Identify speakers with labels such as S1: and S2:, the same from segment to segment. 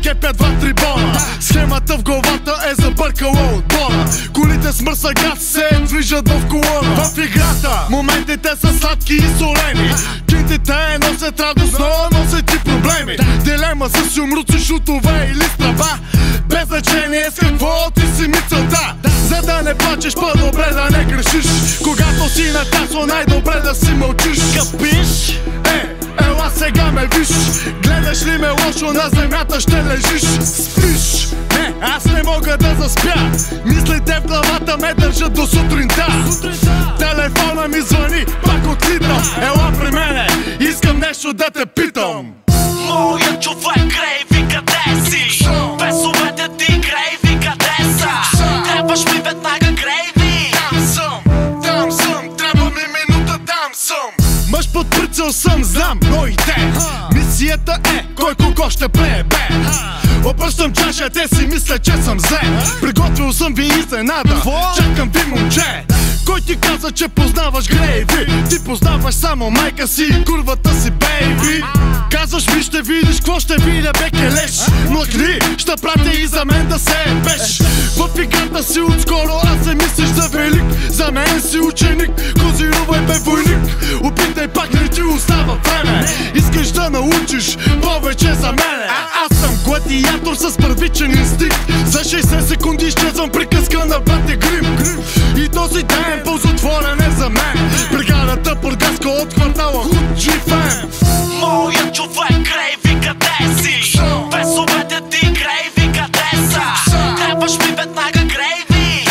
S1: кепя 2-3 бона. Схемата в главата е забъркала отбора. Колите с мърса газ се движат в колона. В играта моментите са сладки и солени. Кинтите носят радост, но носят и проблеми. Дилема с юмруци, шутове или страба. Без значение с какво ти си мисълта. За да не плачеш, по-добре да не грешиш. Когато си на тасло, най-добре да си мълчиш. Капиш? Ела сега ме виж. Гледаш ли ме лошо, на земята ще лежиш. Спиш? Не, аз не мога да заспя. Мислите в главата ме държат до сутринта. Телефона ми звъни, пак отлитам. Ела при мене, искам нещо да те питам.
S2: Моя човек, Грейви, къде си? Песовете ти, Грейви, къде са? Трябваш ми веднага, Грейви.
S1: Там съм, трябва ми минута, там съм. Мъж под прицел съм, знам, но и те. Мисията е, кой кого ще преебе. Обръщам чаша, те си мисля, че съм зле. Приготвил съм ви изненада, чакам ви момче. Кой ти каза, че познаваш Грейви? Ти познаваш само майка си и курвата си, бейби. Казваш ми, ще видиш, какво ще видя, бе келеш. Млъкни, ще пратя и за мен да се ебеш. В играта си отскоро, аз се мислиш за велик. За мен си ученик, козирувай бе войник. Опитай пак, не ти остава време. Искаш да научиш повече за мене. Аз съм гладиатор с първичен инстинкт. За 60 секунди изчезвам приказка на братя Грим. И този ден ползотворен е за мен. Бригадата Бургаска от квартала Худжифен.
S2: Моя човек, Грейви, къде си? Песовете ти, Грейви, къде са? Трябваш ми веднага, Грейви.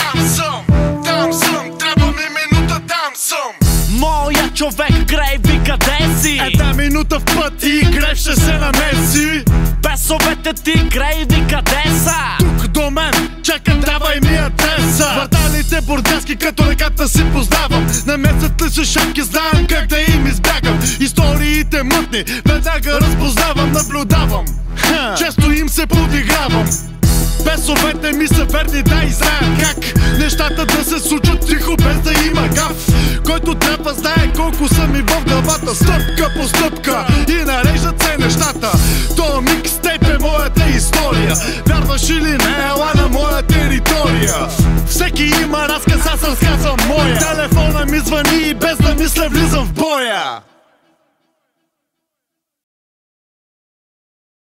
S1: Там съм, трябва ми минута, там съм.
S2: Моя човек, Грейви, къде си?
S1: Една минута в път и Грейв ще се намеси.
S2: Песовете ти, Грейви, къде са?
S1: Тук до мен, чакам, давай ми адреса. Кварталите бургаски, като реката си познавам. Намесят ли се шапки, знам как да им избягам. Историите мътни, веднага разпознавам, наблюдавам. Често им се подигравам. Песовете ми са верни, да и знаят как нещата да се случат тихо, без да има гаф. Който трябва знае колко са ми в главата. Стъпка по стъпка и нареждат се нещата. То микстейп е моята история. Вярваш или не, ела на моя територия. Всеки има разказ, аз разказвам моя. Телефона ми звъни и без да мисля влизам в боя.